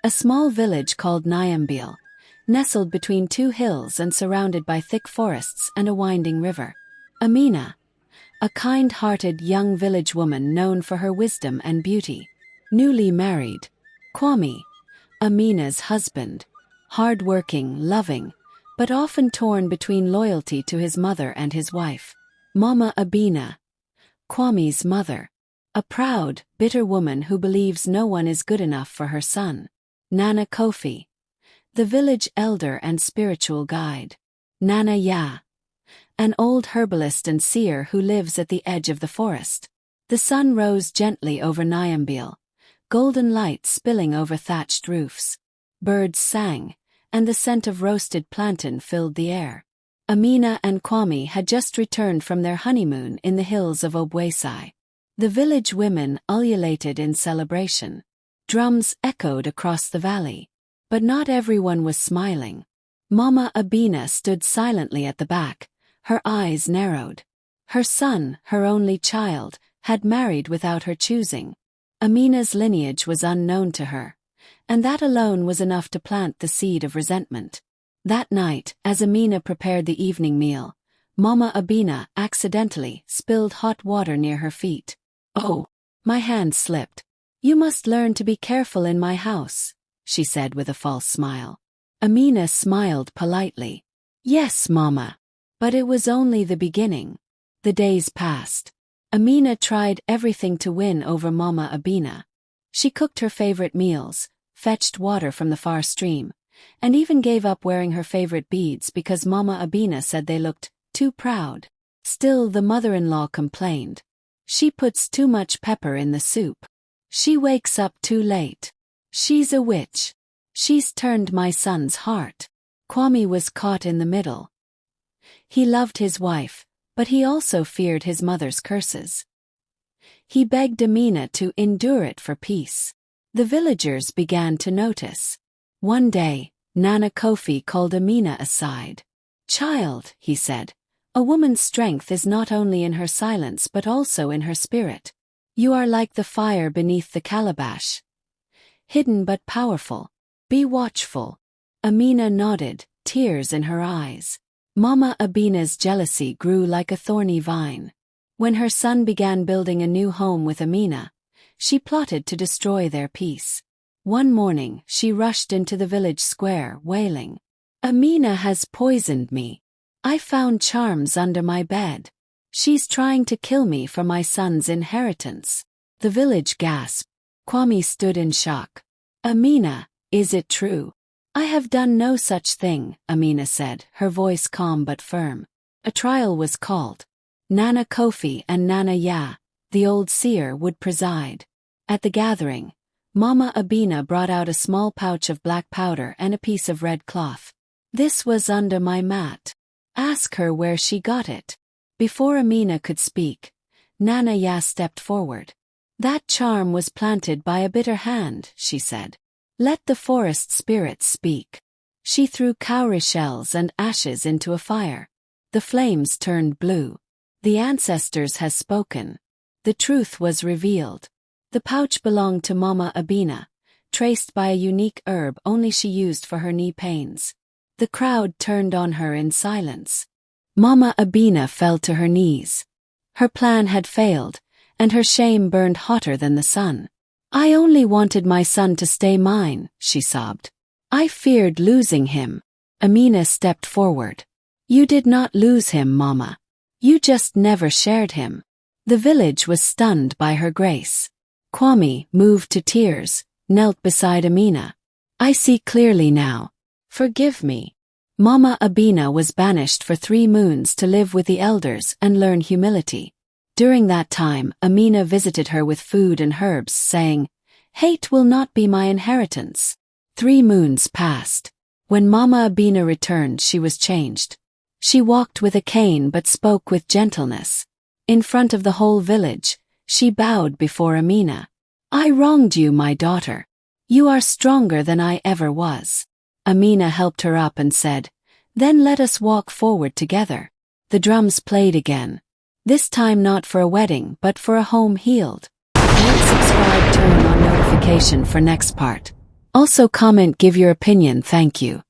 a small village called Nyambele, nestled between two hills and surrounded by thick forests and a winding river. Amina, a kind-hearted young village woman known for her wisdom and beauty. Newly married. Kwame, Amina's husband, hard-working, loving, but often torn between loyalty to his mother and his wife. Mama Amina, Kwame's mother, a proud, bitter woman who believes no one is good enough for her son. Nana Kofi, the village elder and spiritual guide. Nana Ya, an old herbalist and seer who lives at the edge of the forest. The sun rose gently over Nyambele, golden light spilling over thatched roofs. Birds sang, and the scent of roasted plantain filled the air. Amina and Kwame had just returned from their honeymoon in the hills of Obwesai. The village women ululated in celebration. Drums echoed across the valley. But not everyone was smiling. Mama Amina stood silently at the back, her eyes narrowed. Her son, her only child, had married without her choosing. Amina's lineage was unknown to her, and that alone was enough to plant the seed of resentment. That night, as Amina prepared the evening meal, Mama Amina accidentally spilled hot water near her feet. "Oh, my hand slipped. You must learn to be careful in my house," she said with a false smile. Amina smiled politely. "Yes, Mama." But it was only the beginning. The days passed. Amina tried everything to win over Mama Amina. She cooked her favorite meals, fetched water from the far stream, and even gave up wearing her favorite beads because Mama Amina said they looked too proud. Still, the mother-in-law complained. "She puts too much pepper in the soup. She wakes up too late. She's a witch. She's turned my son's heart." Kwame was caught in the middle. He loved his wife, but he also feared his mother's curses. He begged Amina to endure it for peace. The villagers began to notice. One day, Nana Kofi called Amina aside. "Child," he said, "a woman's strength is not only in her silence but also in her spirit. You are like the fire beneath the calabash. Hidden but powerful. Be watchful." Amina nodded, tears in her eyes. Mama Amina's jealousy grew like a thorny vine. When her son began building a new home with Amina, she plotted to destroy their peace. One morning, she rushed into the village square, wailing, "Amina has poisoned me. I found charms under my bed. She's trying to kill me for my son's inheritance." The village gasped. Kwame stood in shock. "Amina, is it true?" "I have done no such thing," Amina said, her voice calm but firm. A trial was called. Nana Kofi and Nana Ya, the old seer, would preside. At the gathering, Mama Amina brought out a small pouch of black powder and a piece of red cloth. "This was under my mat. Ask her where she got it." Before Amina could speak, Nana Ya stepped forward. "That charm was planted by a bitter hand," she said. "Let the forest spirits speak." She threw cowrie shells and ashes into a fire. The flames turned blue. "The ancestors has spoken." The truth was revealed. The pouch belonged to Mama Amina, traced by a unique herb only she used for her knee pains. The crowd turned on her in silence. Mama Amina fell to her knees. Her plan had failed, and her shame burned hotter than the sun. "I only wanted my son to stay mine," she sobbed. "I feared losing him." Amina stepped forward. "You did not lose him, Mama. You just never shared him." The village was stunned by her grace. Kwame, moved to tears, knelt beside Amina. "I see clearly now. Forgive me." Mama Amina was banished for 3 moons to live with the elders and learn humility. During that time, Amina visited her with food and herbs, saying, "Hate will not be my inheritance." 3 moons passed. When Mama Amina returned, she was changed. She walked with a cane but spoke with gentleness. In front of the whole village, she bowed before Amina. "I wronged you, my daughter. You are stronger than I ever was." Amina helped her up and said, "Then let us walk forward together." The drums played again. This time not for a wedding but for a home healed. Hit subscribe, turn on notification for next part. Also comment, give your opinion, thank you.